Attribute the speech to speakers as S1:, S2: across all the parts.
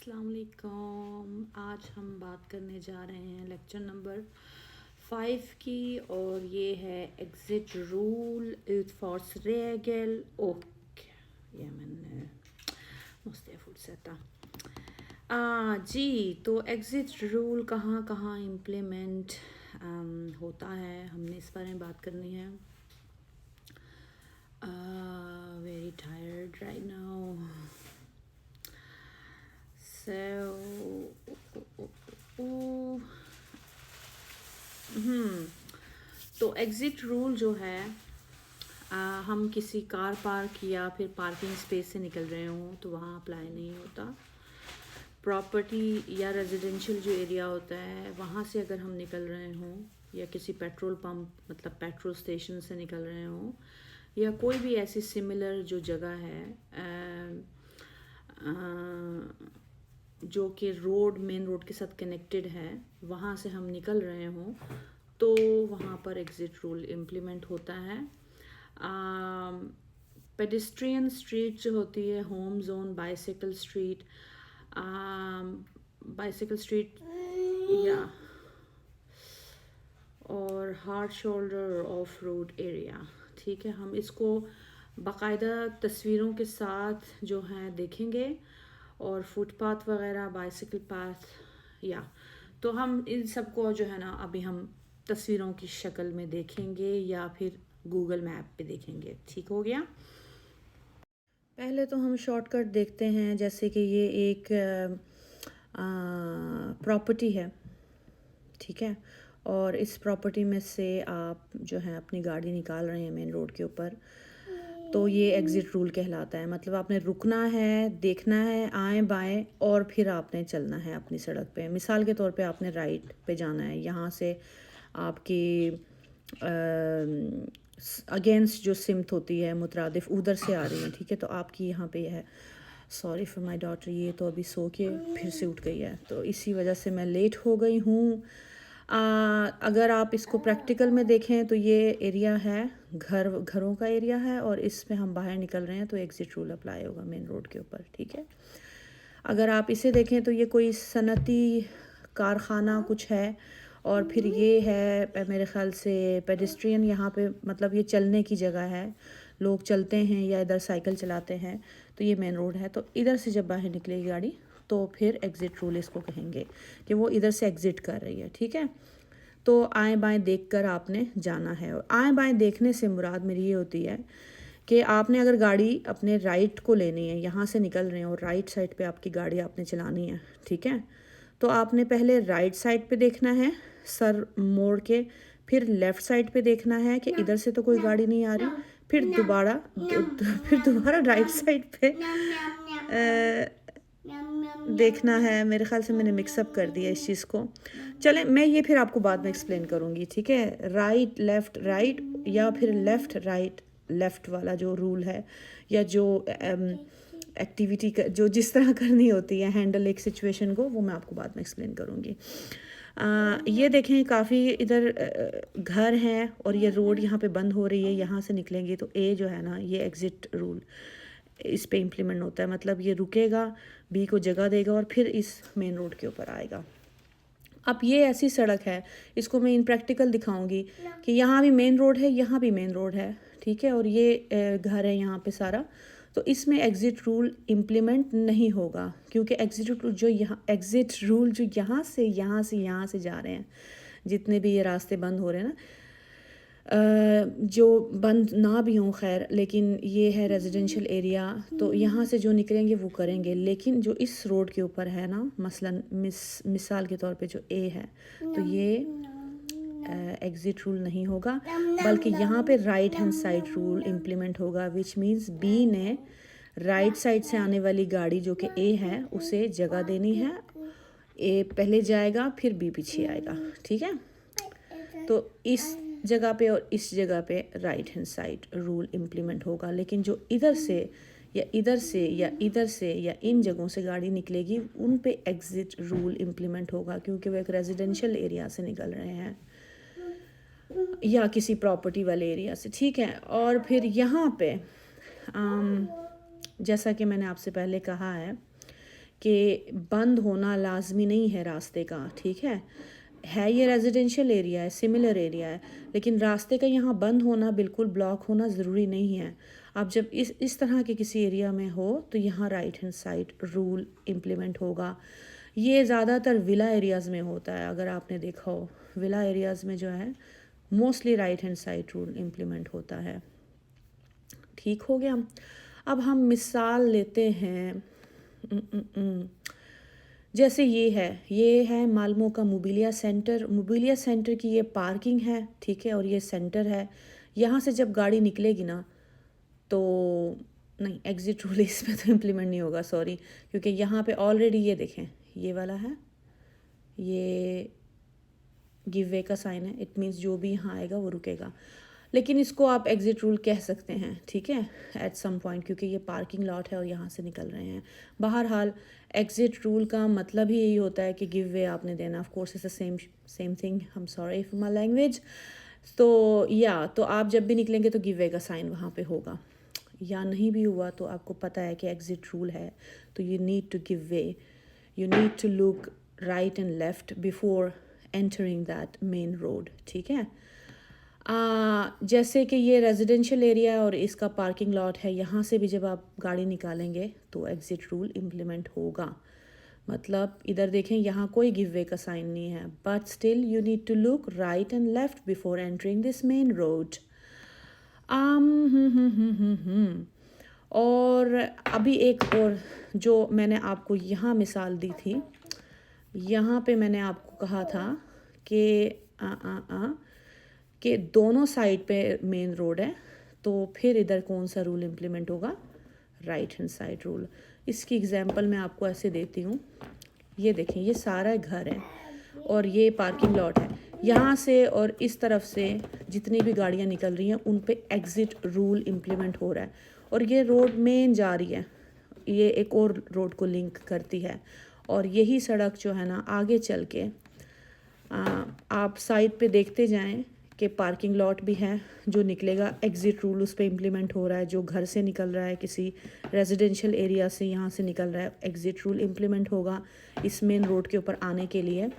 S1: अस्सलाम वालेकुम। आज हम बात करने जा रहे हैं लेक्चर नंबर 5 की और ये है exit rule utförs regel och ja men måste jag fortsätta. जी तो एग्ज़िट रूल कहाँ कहाँ इम्प्लीमेंट होता है, हमने इस बारे में बात करनी है. Very tired right now. तो एग्ज़िट रूल जो है, हम किसी कार पार्क या फिर पार्किंग स्पेस से निकल रहे हों तो वहाँ अप्लाई नहीं होता. प्रॉपर्टी या रेजिडेंशियल जो एरिया होता है वहाँ से अगर हम निकल रहे हों या किसी पेट्रोल पंप मतलब पेट्रोल स्टेशन से निकल रहे हों या कोई भी ऐसी सिमिलर जो जगह है जो कि मेन रोड के साथ कनेक्टेड है, वहाँ से हम निकल रहे हों तो वहाँ पर एग्ज़िट रूल इम्प्लीमेंट होता है. पेडेस्ट्रियन स्ट्रीट जो होती है, होम जोन, बाइसाइकिल स्ट्रीट या और hard shoulder of road area. ठीक है, हम इसको बाकायदा तस्वीरों के साथ जो हैं देखेंगे और फुटपाथ वगैरह, बाइसाइकिल पाथ या तो हम इन सब को जो है ना अभी हम तस्वीरों की शक्ल में देखेंगे या फिर गूगल मैप पे देखेंगे. ठीक हो गया. पहले तो हम शॉर्टकट देखते हैं, जैसे कि ये एक प्रॉपर्टी है. ठीक है, और इस प्रॉपर्टी में से आप जो है अपनी गाड़ी निकाल रहे हैं मेन रोड के ऊपर, तो ये एग्ज़िट रूल कहलाता है. मतलब आपने रुकना है, देखना है आएँ बाएँ और फिर आपने चलना है अपनी सड़क पे. मिसाल के तौर पे आपने राइट पे जाना है, यहाँ से आपकी अगेंस्ट जो सिमत होती है मुतरादिफ उधर से आ रही है. ठीक है, तो आपकी यहाँ पे है. सॉरी फॉर माय डॉटर, ये तो अभी सो के फिर से उठ गई है, तो इसी वजह से मैं लेट हो गई हूँ. अगर आप इसको प्रैक्टिकल में देखें तो ये एरिया है, घरों का एरिया है और इसमें हम बाहर निकल रहे हैं तो एग्ज़िट रूल अप्लाई होगा मेन रोड के ऊपर. ठीक है, अगर आप इसे देखें तो ये कोई सनती कारखाना कुछ है और फिर ये है मेरे ख़्याल से पेडेस्ट्रियन, यहाँ पे मतलब ये चलने की जगह है, लोग चलते हैं या इधर साइकिल चलाते हैं, तो ये मेन रोड है. तो इधर से जब बाहर निकलेगी गाड़ी तो फिर एग्ज़िट रूल इसको कहेंगे कि वो इधर से एग्ज़िट कर रही है. ठीक है, तो आएँ बाएँ देखकर आपने जाना है. और आएँ बाएँ देखने से मुराद मेरी ये होती है कि आपने अगर गाड़ी अपने राइट को लेनी है, यहाँ से निकल रहे हैं और राइट साइड पे आपकी गाड़ी आपने चलानी है. ठीक है, तो आपने पहले राइट साइड पे देखना है सर मोड़ के, फिर लेफ़्ट साइड पे देखना है कि इधर से तो कोई गाड़ी नहीं आ रही, फिर दोबारा राइट साइड पे देखना है. मेरे ख़्याल से मैंने मिक्सअप कर दिया इस चीज़ को. चलें, मैं ये फिर आपको बाद में एक्सप्लेन करूँगी. ठीक है, राइट लेफ़्ट राइट या फिर लेफ़्ट राइट लेफ़्ट वाला जो रूल है या जो एक्टिविटी जो जिस तरह करनी होती है हैंडल एक सिचुएशन को, वो मैं आपको बाद में एक्सप्लेन करूँगी. ये देखें, काफ़ी इधर घर हैं और ये रोड यहाँ पे बंद हो रही है. यहाँ से निकलेंगे तो ए जो है ना, ये एग्ज़िट रूल इस पे इम्प्लीमेंट होता है. मतलब ये रुकेगा, बी को जगह देगा और फिर इस मेन रोड के ऊपर आएगा. अब ये ऐसी सड़क है, इसको मैं इन प्रैक्टिकल दिखाऊंगी कि यहाँ भी मेन रोड है, यहाँ भी मेन रोड है. ठीक है, और ये घर है यहाँ पे सारा, तो इसमें एग्ज़िट रूल इम्प्लीमेंट नहीं होगा क्योंकि एग्ज़िट रूल जो यहाँ से जा रहे हैं, जितने भी ये रास्ते बंद हो रहे हैं ना, जो बंद ना भी हों खैर, लेकिन ये है रेजिडेंशियल एरिया, तो यहाँ से जो निकलेंगे वो करेंगे. लेकिन जो इस रोड के ऊपर है ना, मसलन मिसाल के तौर पे जो ए है, तो ये एग्ज़िट रूल नहीं होगा, बल्कि यहाँ पे right hand side rule implement होगा. विच मीन्स बी ने राइट साइड से आने वाली गाड़ी जो कि ए है उसे जगह देनी है. ए पहले जाएगा, फिर बी पीछे आएगा. ठीक है, तो इस जगह पे और इस जगह पे right hand side rule implement होगा. लेकिन जो इधर से या इधर से या इधर से या इन जगहों से गाड़ी निकलेगी, उन पे एग्ज़िट रूल इम्प्लीमेंट होगा क्योंकि वो एक रेजिडेंशियल एरिया से निकल रहे हैं या किसी प्रॉपर्टी वाले एरिया से. ठीक है, और फिर यहाँ पे जैसा कि मैंने आपसे पहले कहा है कि बंद होना लाजमी नहीं है रास्ते का, ठीक है ये रेजिडेंशियल एरिया है, सिमिलर एरिया है, लेकिन रास्ते का यहाँ बंद होना, बिल्कुल ब्लॉक होना ज़रूरी नहीं है। आप जब इस तरह के किसी एरिया में हो तो यहाँ right hand side rule implement होगा। ये ज़्यादातर विला एरियाज़ में होता है, अगर आपने देखा हो विला एरियाज़ में जो है mostly right hand side rule implement होता है। ठीक हो गया। अब हम मिसाल लेते हैं, जैसे ये है माल्मो का मोबिलिया सेंटर की ये पार्किंग है, ठीक है, और ये सेंटर है। यहाँ से जब गाड़ी निकलेगी ना तो नहीं, एग्ज़िट रूल इसमें तो इम्प्लीमेंट नहीं होगा, सॉरी, क्योंकि यहाँ पे ऑलरेडी ये देखें ये वाला है, ये गिव वे का साइन है, इट मीन्स जो भी यहाँ आएगा वो रुकेगा। लेकिन इसको आप एग्ज़िट रूल कह सकते हैं, ठीक है, एट सम पॉइंट, क्योंकि ये पार्किंग लॉट है और यहाँ से निकल रहे हैं। बहरहाल एग्ज़िट रूल का मतलब ही यही होता है कि गिव वे आपने देना। Of course it's the same thing, I am sorry for my language. तो आप जब भी निकलेंगे तो गिव वे का साइन वहाँ पे होगा, या नहीं भी हुआ तो आपको पता है कि एग्ज़िट रूल है, तो you need to give way, you need to look right and left before entering that main road, ठीक है। जैसे कि ये रेजिडेंशियल एरिया है और इसका पार्किंग लॉट है, यहाँ से भी जब आप गाड़ी निकालेंगे तो एग्ज़िट रूल इम्प्लीमेंट होगा। मतलब इधर देखें, यहाँ कोई गिव वे का साइन नहीं है, but still you need to look right and left before entering this main road. और अभी एक और जो मैंने आपको यहाँ मिसाल दी थी, यहाँ पे मैंने आपको कहा था कि दोनों साइड पे मेन रोड है, तो फिर इधर कौन सा रूल इम्प्लीमेंट होगा, राइट हैंड साइड रूल। इसकी एग्जांपल मैं आपको ऐसे देती हूँ, ये देखें, ये सारा घर है और ये पार्किंग लॉट है। यहाँ से और इस तरफ से जितनी भी गाड़ियाँ निकल रही हैं उन पे एग्ज़िट रूल इम्प्लीमेंट हो रहा है, और ये रोड मेन जा रही है, ये एक और रोड को लिंक करती है, और यही सड़क जो है ना आगे चल के आप साइड पे देखते जाएं कि पार्किंग लॉट भी है, जो निकलेगा एग्ज़िट रूल उस पर इम्प्लीमेंट हो रहा है। जो घर से निकल रहा है, किसी रेजिडेंशियल एरिया से यहाँ से निकल रहा है, एग्ज़िट रूल इम्प्लीमेंट होगा इस मेन रोड के ऊपर आने के लिए।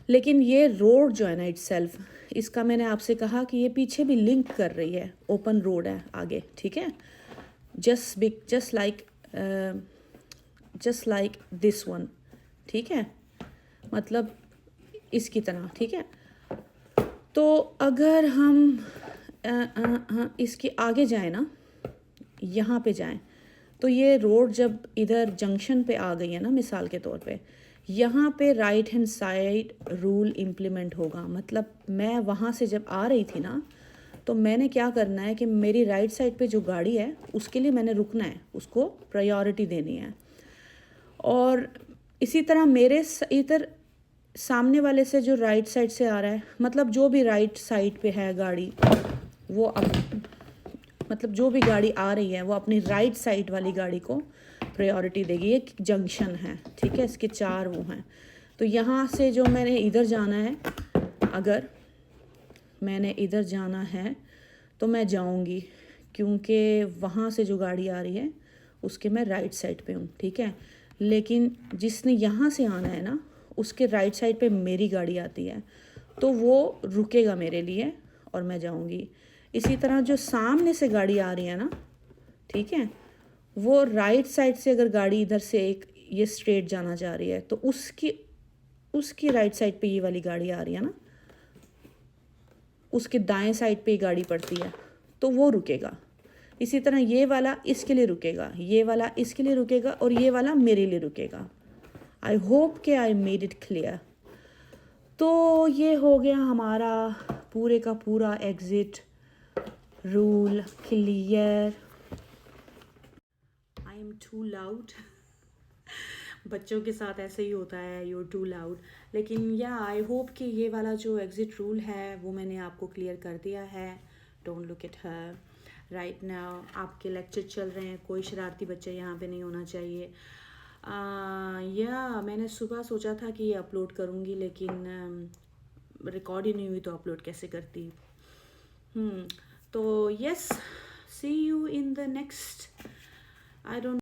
S1: लेकिन ये रोड जो है ना इटसेल्फ, इसका मैंने आपसे कहा कि ये पीछे भी लिंक कर रही है, ओपन रोड है आगे, ठीक है, जस्ट लाइक दिस वन, ठीक है, मतलब इसकी तरह, ठीक है। तो अगर हम इसके आगे जाए ना, यहाँ पे जाएं, तो ये रोड जब इधर जंक्शन पे आ गई है ना, मिसाल के तौर पे, यहाँ पे right hand side rule implement होगा। मतलब मैं वहाँ से जब आ रही थी ना, तो मैंने क्या करना है कि मेरी राइट साइड पे जो गाड़ी है उसके लिए मैंने रुकना है, उसको प्रायोरिटी देनी है। और इसी तरह मेरे इधर सामने वाले से जो राइट साइड से आ रहा है, मतलब जो भी राइट साइड पे है गाड़ी, वो मतलब जो भी गाड़ी आ रही है वो अपनी राइट साइड वाली गाड़ी को प्रायोरिटी देगी। एक जंक्शन है, ठीक है, इसके 4 वो हैं। तो यहाँ से जो मैंने इधर जाना है, अगर मैंने इधर जाना है तो मैं जाऊँगी, क्योंकि वहाँ से जो गाड़ी आ रही है उसके मैं राइट साइड पे हूँ, ठीक है। लेकिन जिसने यहाँ से आना है ना, उसके राइट साइड पे मेरी गाड़ी आती है, तो वो रुकेगा मेरे लिए और मैं जाऊँगी। इसी तरह जो सामने से गाड़ी आ रही है ना, ठीक है, वो राइट साइड से अगर गाड़ी इधर से एक ये स्ट्रेट जाना चाह रही है, तो उसकी राइट साइड पे ये वाली गाड़ी आ रही है ना, उसके दाएं साइड पे गाड़ी पड़ती है, तो वो रुकेगा। इसी तरह ये वाला इसके लिए रुकेगा, ये वाला इसके लिए रुकेगा, और ये वाला मेरे लिए रुकेगा। आई होप कि आई मेड इट क्लियर। तो ये हो गया हमारा पूरे का पूरा exit rule clear. I am too loud. बच्चों के साथ ऐसे ही होता है, यू टू लाउड। लेकिन या आई होप कि ये वाला जो एग्ज़िट रूल है वो मैंने आपको क्लियर कर दिया है। Don't look at her right now. आपके लेक्चर चल रहे हैं, कोई शरारती बच्चा यहाँ पे नहीं होना चाहिए। या मैंने सुबह सोचा था कि ये अपलोड करूँगी, लेकिन रिकॉर्ड ही नहीं हुई तो अपलोड कैसे करती। तो yes, see you in the next, I don't